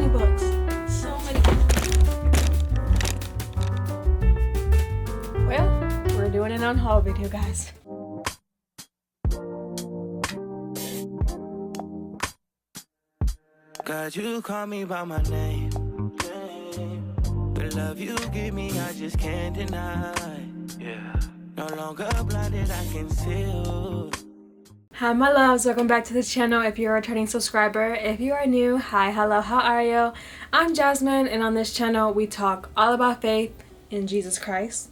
many books. So many books. Well, we're doing an unhaul video, guys. God, you call me by my name. The love you give me, I just can't deny. Yeah. No longer blinded, I can see you. Hi my loves, welcome back to the channel. If you're a returning subscriber, if you are new, hi, hello, how are you? I'm Jasmine, and on this channel we talk all about faith in Jesus Christ,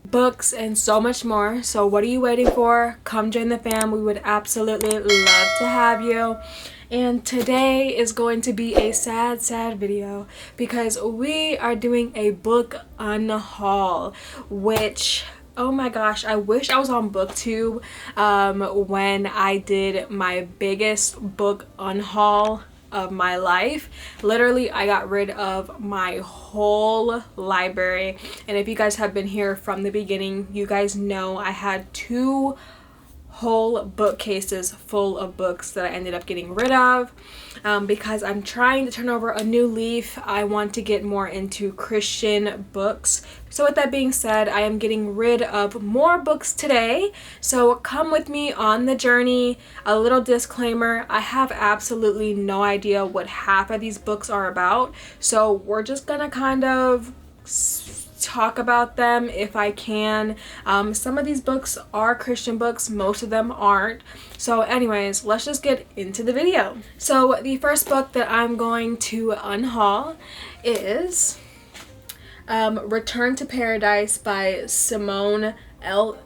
books, and so much more. So what are you waiting for? Come join the fam. We would absolutely love to have you. And today is going to be a sad video because we are doing a book unhaul, which, oh my gosh, I wish I was on booktube when I did my biggest book unhaul of my life. Literally, I got rid of my whole library, and if you guys have been here from the beginning, you guys know I had two whole bookcases full of books that I ended up getting rid of because I'm trying to turn over a new leaf. I want to get more into Christian books. So with that being said, I am getting rid of more books today. So come with me on the journey. A little disclaimer, I have absolutely no idea what half of these books are about. So we're just gonna kind of talk about them if I can. Some of these books are Christian books, most of them aren't. So anyways, let's just get into the video. So the first book that I'm going to unhaul is Return to Paradise by Simone Elkelis,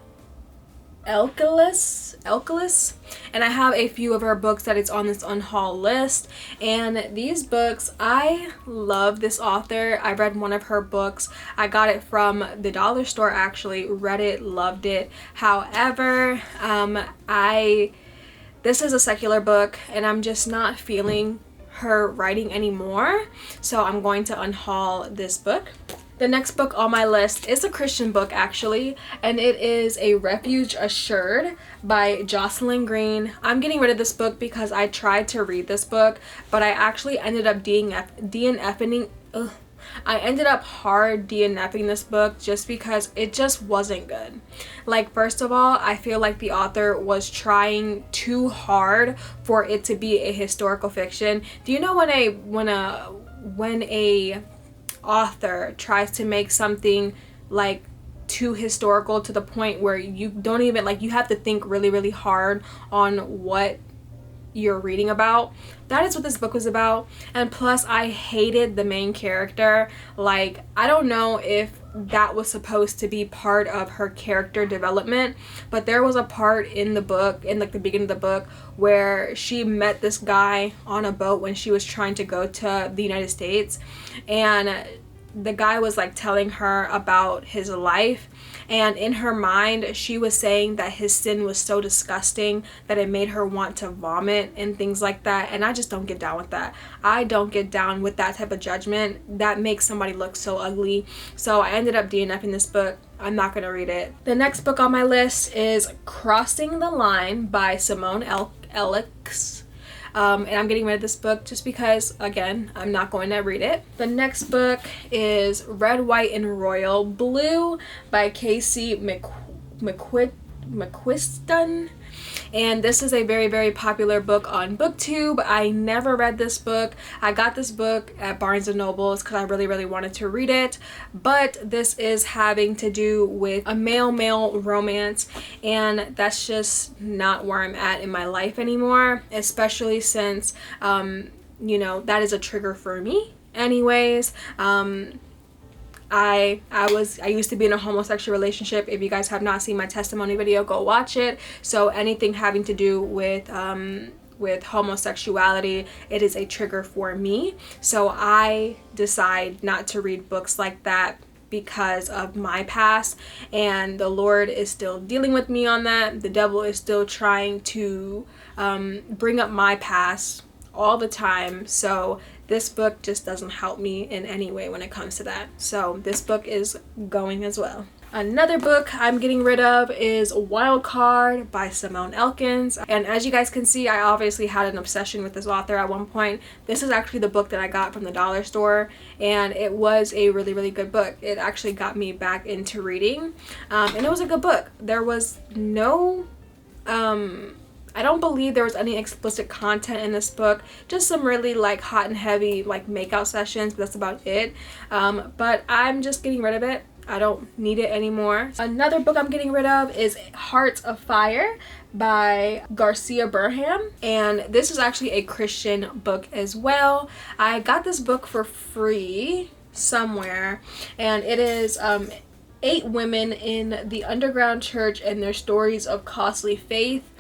and I have a few of her books that is on this unhaul list. And these books, I love this author. I read one of her books. I got it from the dollar store, actually. Read it, loved it. However, this is a secular book and I'm just not feeling her writing anymore, so I'm going to unhaul this book. The next book on my list is a Christian book, actually, and it is a Refuge Assured by Jocelyn Green. I'm getting rid of this book because I tried to read this book, but I actually ended up I ended up hard DNFing this book just because it just wasn't good. Like, first of all, I feel like the author was trying too hard for it to be a historical fiction. Do you know when a author tries to make something like too historical to the point where you don't even, like, you have to think really hard on what you're reading about? That is what this book was about. And plus, I hated the main character. Like, I don't know if that was supposed to be part of her character development, but there was a part in the book, in like the beginning of the book, where she met this guy on a boat when she was trying to go to the United States, and the guy was like telling her about his life, and in her mind she was saying that his sin was so disgusting that it made her want to vomit and things like that. And I just don't get down with that. I don't get down with that type of judgment. That makes somebody look so ugly. So I ended up DNFing this book. I'm not going to read it. The next book on my list is Crossing the Line by Simone Elkelis. And I'm getting rid of this book just because, again, I'm not going to read it. The next book is Red, White, and Royal Blue by Casey McQuiston. And this is a very popular book on booktube. I never read this book. I got this book at Barnes & Noble's because I really wanted to read it. But this is having to do with a male romance, and that's just not where I'm at in my life anymore, especially since you know, that is a trigger for me. Anyways, I used to be in a homosexual relationship. If you guys have not seen my testimony video, go watch it. So anything having to do with homosexuality, it is a trigger for me. So I decide not to read books like that because of my past, and the Lord is still dealing with me on that. The devil is still trying to bring up my past all the time. So this book just doesn't help me in any way when it comes to that. So this book is going as well. Another book I'm getting rid of is Wild Card by Simone Elkins. And as you guys can see, I obviously had an obsession with this author at one point. This is actually the book that I got from the dollar store, and it was a really, really good book. It actually got me back into reading, and it was a good book. There was no I don't believe there was any explicit content in this book, just some really like hot and heavy like makeout sessions, but that's about it. But I'm just getting rid of it. I don't need it anymore. Another book I'm getting rid of is Hearts of Fire by Garcia Burham, and this is actually a Christian book as well. I got this book for free somewhere, and it is 8 women in the underground church and their stories of costly faith.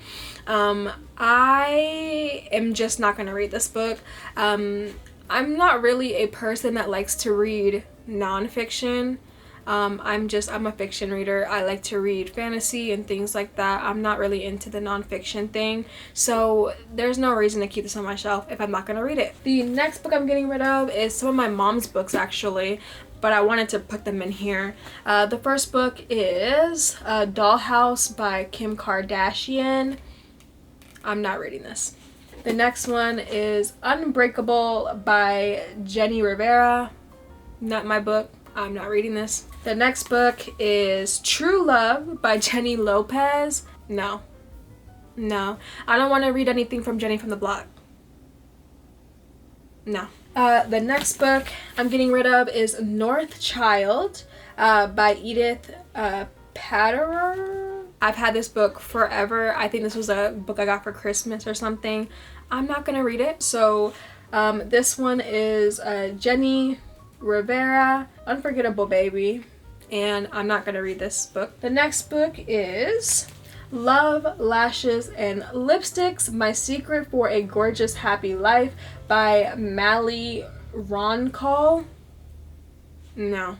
I am just not gonna read this book. I'm not really a person that likes to read nonfiction. I'm a fiction reader. I like to read fantasy and things like that. I'm not really into the nonfiction thing, so there's no reason to keep this on my shelf if I'm not gonna read it. The next book I'm getting rid of is some of my mom's books actually, but I wanted to put them in here. The first book is Dollhouse by Kim Kardashian. I'm not reading this. The next one is Unbreakable by Jenny Rivera. Not my book. I'm not reading this. The next book is True Love by Jenny Lopez. No. I don't want to read anything from Jenny from the block. No. The next book I'm getting rid of is North Child by Edith Patterer. I've had this book forever. I think this was a book I got for Christmas or something. I'm not gonna read it. So this one is Jenny Rivera, Unforgettable Baby, and I'm not gonna read this book. The next book is Love, Lashes, and Lipsticks, My Secret for a Gorgeous Happy Life by Mally Roncall. No.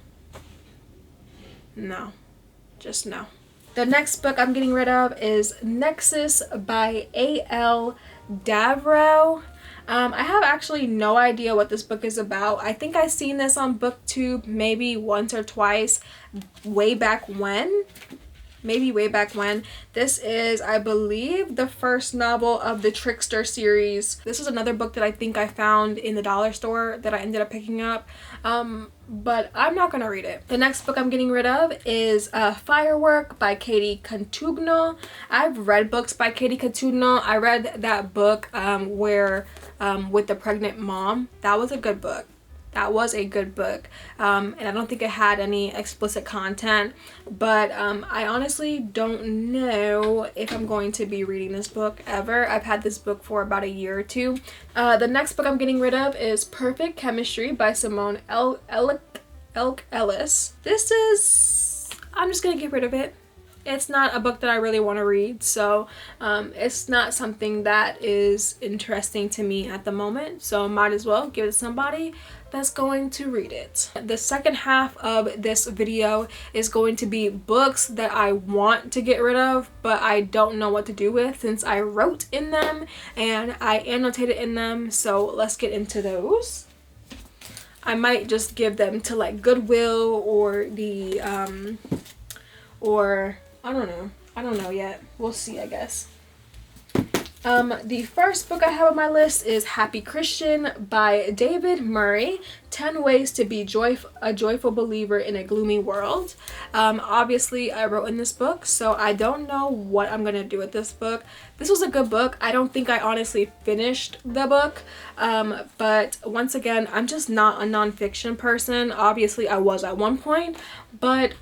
Just no. The next book I'm getting rid of is Nexis by A.L. Davrow. I have actually no idea what this book is about. I think I've seen this on booktube maybe once or twice way back when. This is, I believe, the first novel of the Trickster series. This is another book that I think I found in the dollar store that I ended up picking up, but I'm not gonna read it. The next book I'm getting rid of is Firework by Katie Cantugno. I've read books by Katie Cantugno. I read that book where with the pregnant mom. That was a good book. And I don't think it had any explicit content, but I honestly don't know if I'm going to be reading this book ever. I've had this book for about a year or two. The next book I'm getting rid of is Perfect Chemistry by Simone Ellis. This is, I'm just gonna get rid of it. It's not a book that I really want to read, so it's not something that is interesting to me at the moment, so might as well give it to somebody that's going to read it. The second half of this video is going to be books that I want to get rid of, but I don't know what to do with since I wrote in them and I annotated in them, so let's get into those. I might just give them to like Goodwill or the or I don't know yet. We'll see, I guess. The first book I have on my list is Happy Christian by David Murray, 10 Ways to Be a Joyful Believer in a Gloomy World. Obviously, I wrote in this book, so I don't know what I'm going to do with this book. This was a good book. I don't think I honestly finished the book, but once again, I'm just not a nonfiction person. Obviously, I was at one point, but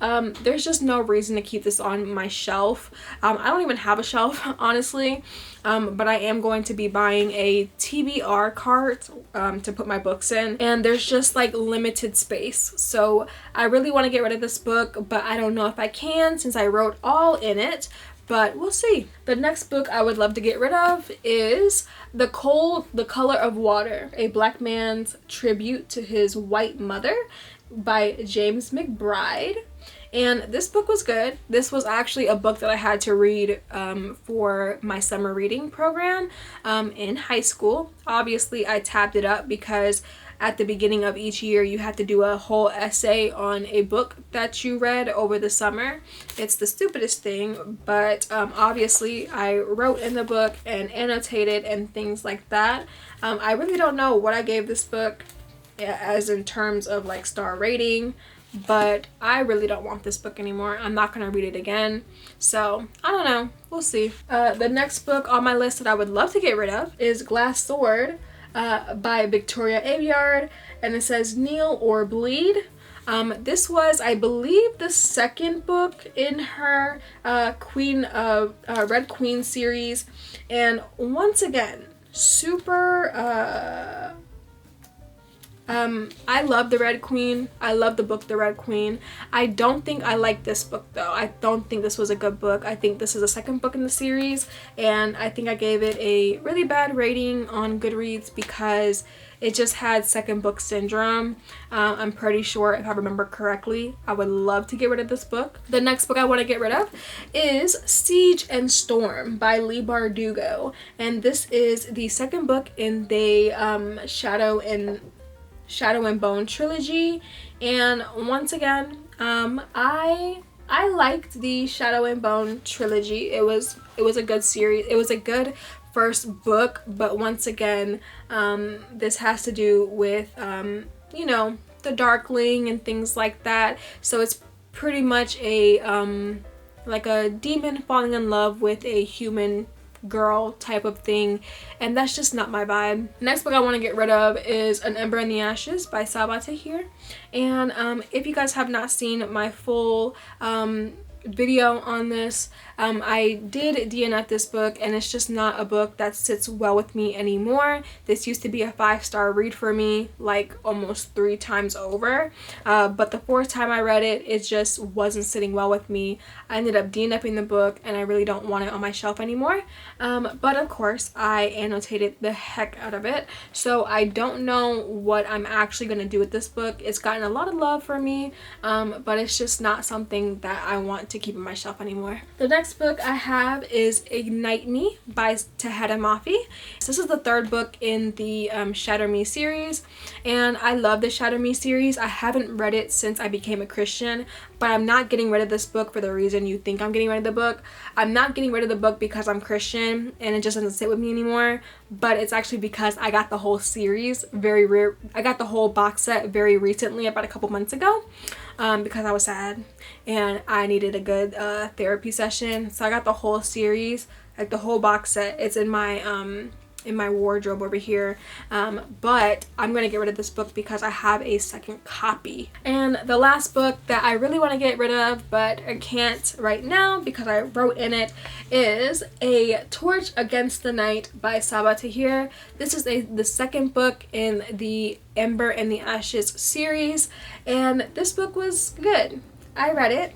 there's just no reason to keep this on my shelf. I don't even have a shelf, honestly, but I am going to be buying a TBR cart to put my books in, and there's just like limited space, so I really want to get rid of this book, but I don't know if I can since I wrote all in it, but we'll see. The next book I would love to get rid of is The Color of Water, a Black man's tribute to his white mother by James McBride. And this book was good. This was actually a book that I had to read for my summer reading program in high school. Obviously, I tabbed it up because at the beginning of each year you have to do a whole essay on a book that you read over the summer. It's the stupidest thing, but obviously I wrote in the book and annotated and things like that. I really don't know what I gave this book as in terms of like star rating, but I really don't want this book anymore. I'm not gonna read it again, so I don't know, we'll see. The next book on my list that I would love to get rid of is Glass Sword by Victoria Aveyard, and it says Kneel or Bleed. This was, I believe, the second book in her Red Queen series, and once again, super I love the Red Queen. I love the book The Red Queen. I don't think I like this book though. I don't think this was a good book. I think this is the second book in the series, and I think I gave it a really bad rating on Goodreads because it just had second book syndrome. I'm pretty sure, if I remember correctly. I would love to get rid of this book. The next book I want to get rid of is Seige Storm by Leigh Bardugo, and this is the second book in the Shadow and Bone trilogy. And once again, I liked the Shadow and Bone trilogy. It was a good series. It was a good first book, but once again, this has to do with you know, the Darkling and things like that. So it's pretty much a like a demon falling in love with a human girl type of thing, and that's just not my vibe. Next book I want to get rid of is An Ember in the Ashes by Seige Storm, and if you guys have not seen my full video on this, I did DNF this book, and it's just not a book that sits well with me anymore. This used to be a 5-star read for me, like almost 3 times over, but the 4th time I read it, it just wasn't sitting well with me. I ended up DNFing the book, and I really don't want it on my shelf anymore, but of course I annotated the heck out of it, so I don't know what I'm actually going to do with this book. It's gotten a lot of love for me, but it's just not something that I want to keep on my shelf anymore. The next book I have is Ignite Me by Taheda Mafi. So this is the 3rd book in the Shatter Me series, and I love the Shatter Me series. I haven't read it since I became a Christian, but I'm not getting rid of this book for the reason you think I'm getting rid of the book. I'm not getting rid of the book because I'm Christian and it just doesn't sit with me anymore, but it's actually because I got the whole series I got the whole box set very recently, about a couple months ago, because I was sad and I needed a good therapy session. So I got the whole series, like the whole box set. It's in my wardrobe over here, but I'm gonna get rid of this book because I have a second copy. And the last book that I really want to get rid of, but I can't right now because I wrote in it, is A Torch Against the Night by Seige Storm. This is the second book in the Ember in the Ashes series, and this book was good. I read it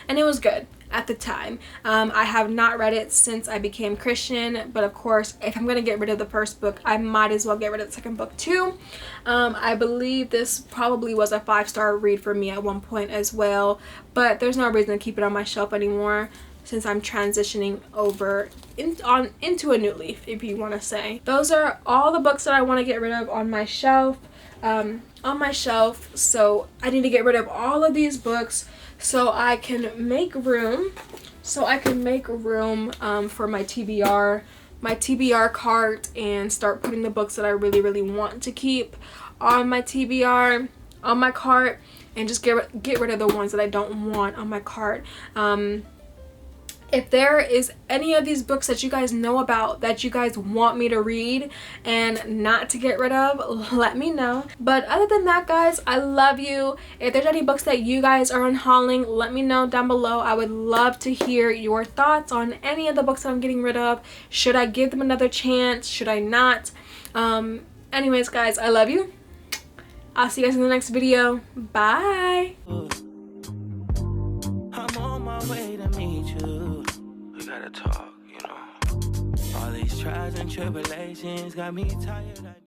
and it was good at the time. I have not read it since I became Christian, but of course, if I'm gonna get rid of the first book, I might as well get rid of the second book too. I believe this probably was a 5-star read for me at one point as well, but there's no reason to keep it on my shelf anymore since I'm transitioning over into a new leaf, if you want to say. Those are all the books that I want to get rid of on my shelf. So I need to get rid of all of these books so I can make room for my TBR cart, and start putting the books that I really want to keep on my TBR, on my cart, and just get rid of the ones that I don't want on my cart. If there is any of these books that you guys know about that you guys want me to read and not to get rid of, let me know. But other than that, guys, I love you. If there's any books that you guys are unhauling, let me know down below. I would love to hear your thoughts on any of the books that I'm getting rid of. Should I give them another chance? Should I not? Anyways, guys, I love you. I'll see you guys in the next video. Bye. I'm on my way to meet you. We gotta talk, you know. All these trials and tribulations got me tired.